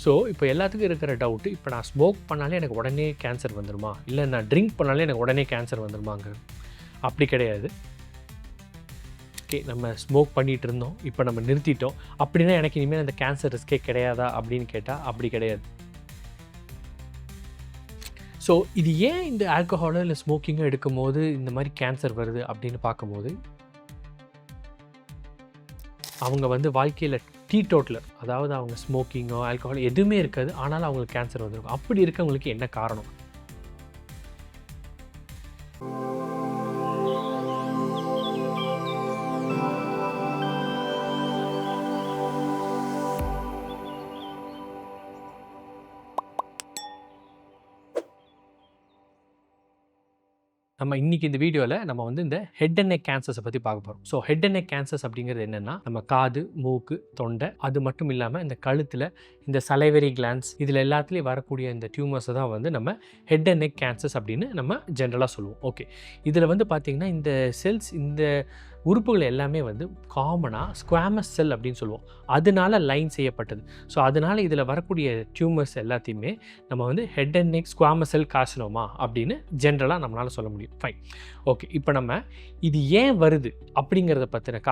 So இப்போ எல்லாத்துக்கும் இருக்கிற டவுட்டு, இப்போ நான் ஸ்மோக் பண்ணாலே எனக்கு உடனே கேன்சர் வந்துடுமா, இல்லை நான் ட்ரிங்க் பண்ணாலே எனக்கு உடனே கேன்சர் வந்துடுமாங்க? அப்படி கிடையாது. ஓகே, நம்ம ஸ்மோக் பண்ணிகிட்டு இருந்தோம், இப்போ நம்ம நிறுத்திட்டோம், அப்படின்னா எனக்கு இனிமேல் அந்த கேன்சர் ரிஸ்கே கிடையாதா அப்படின்னு கேட்டால் அப்படி கிடையாது. ஸோ இது ஏன் இந்த ஆல்கஹாலோ இல்லை ஸ்மோக்கிங்கோ எடுக்கும்போது இந்த மாதிரி கேன்சர் வருது அப்படின்னு பார்க்கும்போது, அவங்க வந்து வாழ்க்கையில் டீடோட்டலர், அதாவது அவங்க ஸ்மோக்கிங்கோ ஆல்கஹால் எதுவுமே இருக்காது, ஆனாலும் அவங்களுக்கு கேன்சர் வந்துருக்கும். அப்படி இருக்கவங்களுக்கு என்ன காரணம்? நம்ம இன்றைக்கி இந்த வீடியோவில் நம்ம வந்து இந்த ஹெட் அண்ட் நெக் கேன்சர்ஸை பற்றி பார்க்க போகிறோம். So head and neck cancers அப்படிங்கிறது என்னென்னா, நம்ம காது, மூக்கு, தொண்டை, அது மட்டும் இல்லாமல் இந்த கழுத்தில் இந்த சலைவரி கிளான்ஸ், இதில் எல்லாத்துலேயும் வரக்கூடிய இந்த டியூமர்ஸை தான் வந்து நம்ம ஹெட் அண்ட் நெக் கேன்சர்ஸ் அப்படின்னு நம்ம ஜென்ரலாக சொல்லுவோம். ஓகே, இதில் வந்து பார்த்திங்கன்னா இந்த செல்ஸ், இந்த உறுப்புகள் எல்லாமே வந்து காமனாக ஸ்குவாமஸ் செல் அப்படின்னு சொல்லுவோம். அதனால லைன் செய்யப்பட்டது. ஸோ அதனால் இதில் வரக்கூடிய டியூமர்ஸ் எல்லாத்தையுமே நம்ம வந்து head and neck squamous sell carcinoma அப்படின்னு ஜென்ரலாக நம்மளால் சொல்ல முடியும். Fine, okay. இப்போ நம்ம இது ஏன் வருது அப்படிங்கிறத பற்றின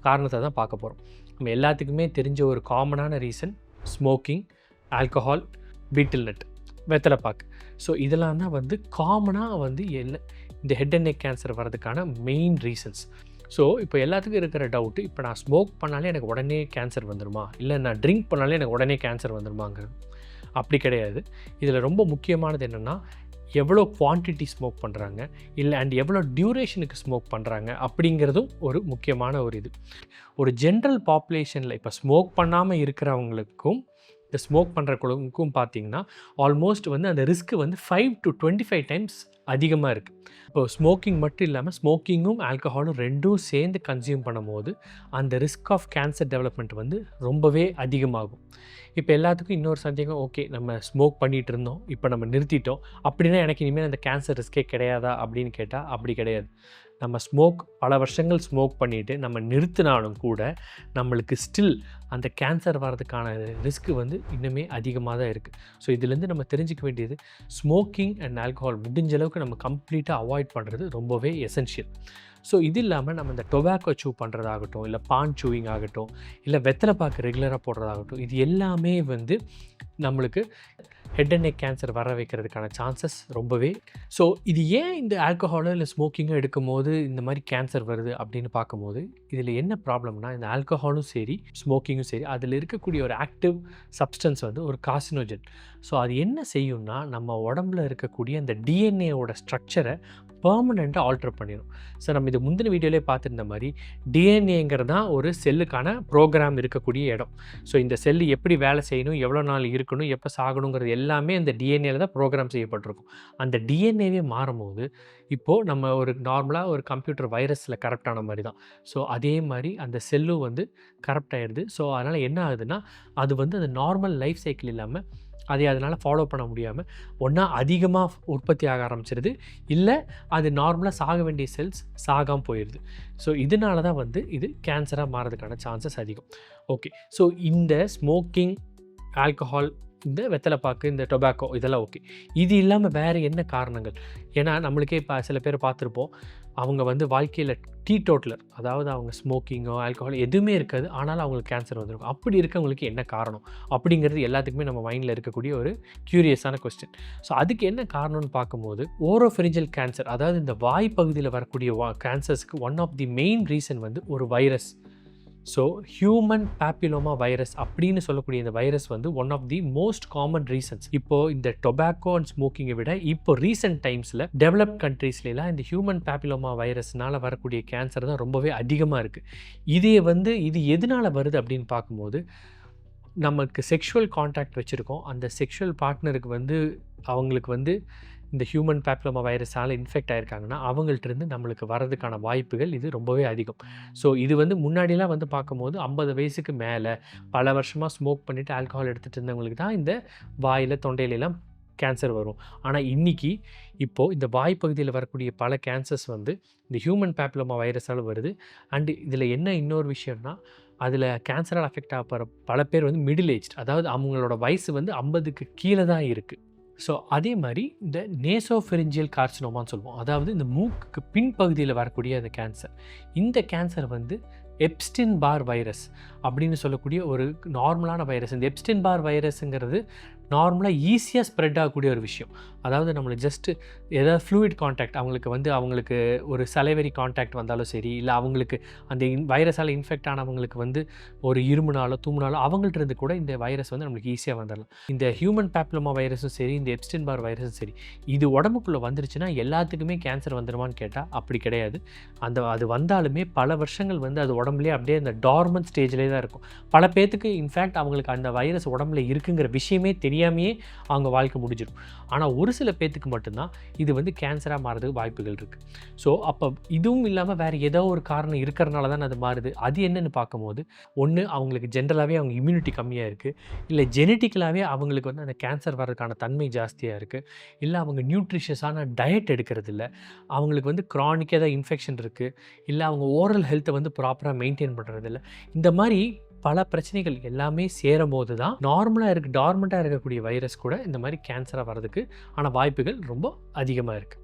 காரணத்தை தான் பார்க்க போகிறோம். நம்ம எல்லாத்துக்குமே தெரிஞ்ச ஒரு காமனான ரீசன் ஸ்மோக்கிங், ஆல்கஹால், பீட்டில் நட், வெத்தலைப்பாக்கு. ஸோ இதெல்லாம் தான் வந்து காமனாக வந்து இந்த ஹெட் அண்ட் நெக் கேன்சர் வர்றதுக்கான மெயின் ரீசன்ஸ். ஸோ இப்போ எல்லாத்துக்கும் இருக்கிற டவுட்டு, இப்போ நான் ஸ்மோக் பண்ணாலே எனக்கு உடனே கேன்சர் வந்துடுமா, இல்லை நான் ட்ரிங்க் பண்ணாலே எனக்கு உடனே கேன்சர் வந்துடுமாங்க? அப்படி கிடையாது. இதில் ரொம்ப முக்கியமானது என்னென்னா, எவ்வளோ குவான்டிட்டி ஸ்மோக் பண்ணுறாங்க, இல்லை அண்ட் எவ்வளோ டியூரேஷனுக்கு ஸ்மோக் பண்ணுறாங்க அப்படிங்கிறதும் ஒரு முக்கியமான ஒரு இது. ஒரு ஜென்ரல் பாப்புலேஷனில் இப்போ ஸ்மோக் பண்ணாமல் இருக்கிறவங்களுக்கும் இந்த ஸ்மோக் பண்ணுறவங்களுக்கும் பார்த்திங்கன்னா ஆல்மோஸ்ட் வந்து அந்த ரிஸ்க்கு வந்து 5 to 25 டைம்ஸ் அதிகமாக இருக்குது. இப்போ ஸ்மோக்கிங் மட்டும் இல்லாமல் ஸ்மோக்கிங்கும் ஆல்கஹாலும் ரெண்டும் சேர்ந்து கன்சியூம் பண்ணும்போது அந்த ரிஸ்க் ஆஃப் கேன்சர் டெவலப்மெண்ட் வந்து ரொம்பவே அதிகமாகும். இப்போ எல்லாத்துக்கும் இன்னொரு சந்தேகம், ஓகே நம்ம ஸ்மோக் பண்ணிகிட்டு இருந்தோம், இப்போ நம்ம நிறுத்திட்டோம், அப்படின்னா எனக்கு இனிமேல் அந்த கேன்சர் ரிஸ்கே கிடையாதா அப்படின்னு கேட்டால் அப்படி கிடையாது. நம்ம பல வருஷங்கள் ஸ்மோக் பண்ணிவிட்டு நம்ம நிறுத்தினாலும் கூட நம்மளுக்கு ஸ்டில் அந்த கேன்சர் வர்றதுக்கான ரிஸ்க்கு வந்து இன்னுமே அதிகமாக தான் இருக்குது. ஸோ இதுலேருந்து நம்ம தெரிஞ்சிக்க வேண்டியது, ஸ்மோக்கிங் அண்ட் ஆல்கஹால் முடிஞ்ச அளவுக்கு நம்ம கம்ப்ளீட்டாக அவாய்ட் பண்ணுறது ரொம்பவே எசென்ஷியல். ஸோ இது இல்லாமல் நம்ம இந்த டொபாக்கோ சூ பண்ணுறதாகட்டும், இல்லை பான் சூயிங் ஆகட்டும், இல்லை வெத்தலைப்பாக்கு ரெகுலராக போடுறதாகட்டும், இது எல்லாமே வந்து நம்மளுக்கு ஹெட் அண்ட் நெக் கேன்சர் வர வைக்கிறதுக்கான சான்சஸ் ரொம்பவே. ஸோ இது ஏன் இந்த ஆல்கஹாலோ இல்லை ஸ்மோக்கிங்கோ எடுக்கும்போது இந்த மாதிரி கேன்சர் வருது அப்படின்னு பார்க்கும்போது, இதில் என்ன ப்ராப்ளம்னா, இந்த ஆல்கஹாலும் சரி ஸ்மோக்கிங்கும் சரி, அதில் இருக்கக்கூடிய ஒரு ஆக்டிவ் சப்ஸ்டன்ஸ் வந்து ஒரு கார்சினோஜன். ஸோ அது என்ன செய்யும்னா, நம்ம உடம்புல இருக்கக்கூடிய அந்த டிஎன்ஏவோட ஸ்ட்ரக்சரை பெர்மனெண்ட்டாக ஆல்டர் பண்ணிடும். ஸோ நம்ம இது முந்தின வீடியோலேயே பார்த்துருந்த மாதிரி, டிஎன்ஏங்கிறது தான் ஒரு செல்லுக்கான ப்ரோக்ராம் இருக்கக்கூடிய இடம். ஸோ இந்த செல்லு எப்படி வேலை செய்யணும், எவ்வளோ நாள் இருக்கணும், எப்போ சாகணுங்கிறது எல்லாமே அந்த டிஎன்ஏல தான் ப்ரோக்ராம் செய்யப்பட்டிருக்கும். அந்த டிஎன்ஏவே மாறும்போது, இப்போது நம்ம ஒரு நார்மலாக ஒரு கம்ப்யூட்டர் வைரஸில் கரெக்ட் ஆன மாதிரி தான். ஸோ அதே மாதிரி அந்த செல்லும் வந்து கரெக்ட் ஆகிடுது. ஸோ அதனால் என்ன ஆகுதுன்னா, அது வந்து அந்த நார்மல் லைஃப் சைக்கிள் இல்லாமல் அதை அதனால் ஃபாலோ பண்ண முடியாமல் ஒன்றா அதிகமாக உற்பத்தி ஆக ஆரம்பிச்சிருது, இல்லை அது நார்மலாக சாக வேண்டிய செல்ஸ் சாகாமல் போயிடுது. ஸோ இதனால தான் வந்து இது கேன்சராக மாறதுக்கான சான்சஸ் அதிகம். ஓகே, ஸோ இந்த ஸ்மோக்கிங், ஆல்கஹால், இந்த வெத்தலைப்பாக்கு, இந்த டொபாக்கோ இதெல்லாம் ஓகே. இது இல்லாமல் வேறு என்ன காரணங்கள்? ஏன்னா நம்மளுக்கே இப்போ சில பேர் பார்த்துருப்போம், அவங்க வந்து வாழ்க்கையில் டீடோட்டலர், அதாவது அவங்க ஸ்மோக்கிங்கோ ஆல்கஹால் எதுவுமே இருக்காது, ஆனாலும் அவங்களுக்கு கேன்சர் வந்துருக்கும். அப்படி இருக்கவங்களுக்கு என்ன காரணம் அப்படிங்கிறது எல்லாத்துக்குமே நம்ம மைண்டில் இருக்கக்கூடிய ஒரு க்யூரியஸான கொஸ்டின். ஸோ அதுக்கு என்ன காரணம்னு பார்க்கும்போது, ஓரோஃபெரிஞ்சல் கேன்சர், அதாவது இந்த வாய் பகுதியில் வரக்கூடிய கேன்சர்ஸ்க்கு one of the main reason வந்து ஒரு virus. So human papilloma virus அப்படின்னு சொல்லக்கூடிய இந்த வைரஸ் வந்து one of the most common reasons. இப்போது இந்த டொபாக்கோ அண்ட் ஸ்மோக்கிங்கை விட இப்போ ரீசெண்ட் டைம்ஸில் டெவலப்ட் கண்ட்ரீஸ்லாம் இந்த ஹியூமன் பேப்பிலோமா வைரஸ்னால் வரக்கூடிய கேன்சர் தான் ரொம்பவே அதிகமாக இருக்குது. இது எதனால் வருது அப்படின்னு பார்க்கும்போது, நமக்கு செக்ஷுவல் கான்டாக்ட் வச்சுருக்கோம், அந்த செக்ஷுவல் பார்ட்னருக்கு வந்து அவங்களுக்கு வந்து இந்த ஹியூமன் பேப்பிலோமா வைரஸால் இன்ஃபெக்ட் ஆகிருக்காங்கன்னா அவங்கள்ட்ட நம்மளுக்கு வரதுக்கான வாய்ப்புகள் இது ரொம்பவே அதிகம். ஸோ இது வந்து முன்னாடிலாம் வந்து பார்க்கும்போது 50 வயசுக்கு மேலே பல வருஷமாக ஸ்மோக் பண்ணிவிட்டு ஆல்கஹால் எடுத்துகிட்டு இருந்தவங்களுக்கு தான் இந்த வாயில், தொண்டையிலெல்லாம் கேன்சர் வரும். ஆனால் இன்றைக்கி இப்போது இந்த வாய்ப்பகுதியில் வரக்கூடிய பல கேன்சர்ஸ் வந்து இந்த ஹியூமன் பேப்பிலோமா வைரஸால் வருது. அண்டு இதில் என்ன இன்னொரு விஷயம்னா, அதில் கேன்சரால் அஃபெக்ட் ஆகிற பல பேர் வந்து மிடில் ஏஜ், அதாவது அவங்களோட வயசு வந்து 50க்கு கீழே தான் இருக்குது. ஸோ அதே மாதிரி இந்த நேசோஃபெரிஞ்சியல் கார்சினோமான்னு சொல்லுவோம், அதாவது இந்த மூக்குக்கு பின்பகுதியில் வரக்கூடிய அந்த கேன்சர். இந்த கேன்சர் வந்து எப்ஸ்டின் பார் வைரஸ் அப்படின்னு சொல்லக்கூடிய ஒரு நார்மலான வைரஸ். இந்த எப்ஸ்டின் பார் வைரஸுங்கிறது நார்மலாக ஈஸியாக ஸ்ப்ரெட் ஆகக்கூடிய ஒரு விஷயம். அதாவது நம்மளுக்கு ஜஸ்ட்டு ஏதாவது ஃப்ளூயிட் கான்டாக்ட், அவங்களுக்கு ஒரு சலைவரி கான்டாக்ட் வந்தாலும் சரி, இல்லை அவங்களுக்கு அந்த வைரஸால் இன்ஃபெக்ட் ஆனவங்களுக்கு வந்து ஒரு இருமுனாலோ தும்முனாலோ அவங்கள்ட்ட இருந்து கூட இந்த வைரஸ் வந்து நம்மளுக்கு ஈஸியாக வந்துடலாம். இந்த ஹியூமன் பேப்லோமா வைரஸும் சரி, இந்த எப்ஸ்டின் பார் வைரஸும் சரி, இது உடம்புக்குள்ளே வந்துருச்சுன்னா எல்லாத்துக்குமே கேன்சர் வந்துடுமான்னு கேட்டால் அப்படி கிடையாது. அது வந்தாலுமே பல வருஷங்கள் வந்து அது உடம்புலேயே அப்படியே அந்த டார்மன்ட் ஸ்டேஜ்லேயே தான் இருக்கும். பல பேர்த்துக்கு இன்ஃபேக்ட் அவங்களுக்கு அந்த வைரஸ் உடம்புல இருக்குங்கிற விஷயமே தெரியாமையே அவங்க வாழ்க்கை முடிஞ்சிடும். ஆனால் ஒரு சில பேர்த்துக்கு மட்டும்தான் இது வந்து கேன்சராக மாறதுக்கு வாய்ப்புகள் இருக்குது. ஸோ அப்போ இதுவும் இல்லாமல் வேறு ஏதோ ஒரு காரணம் இருக்கிறனால தான் அது மாறுது. அது என்னென்னு பார்க்கும்போது, ஒன்று அவங்களுக்கு ஜென்ரலாகவே அவங்க இம்யூனிட்டி கம்மியாக இருக்குது, இல்லை ஜெனட்டிக்கலாகவே அவங்களுக்கு வந்து அந்த கேன்சர் வர்றதுக்கான தன்மை ஜாஸ்தியாக இருக்குது, இல்லை அவங்க நியூட்ரிஷியஸான டயட் எடுக்கிறது இல்லை, அவங்களுக்கு வந்து க்ரானிக்காக ஏதாவது இன்ஃபெக்ஷன் இருக்குது, இல்லை அவங்க ஓரல் ஹெல்த்தை வந்து ப்ராப்பராக மெயின்டைன் பண்ணுறதில்ல. இந்த மாதிரி பல பிரச்சனைகள் எல்லாமே சேரும்போது தான் டார்மண்ட்டாக இருக்கக்கூடிய வைரஸ் கூட இந்த மாதிரி கேன்சராக வர்றதுக்கு ஆன வாய்ப்புகள் ரொம்ப அதிகமாக இருக்குது.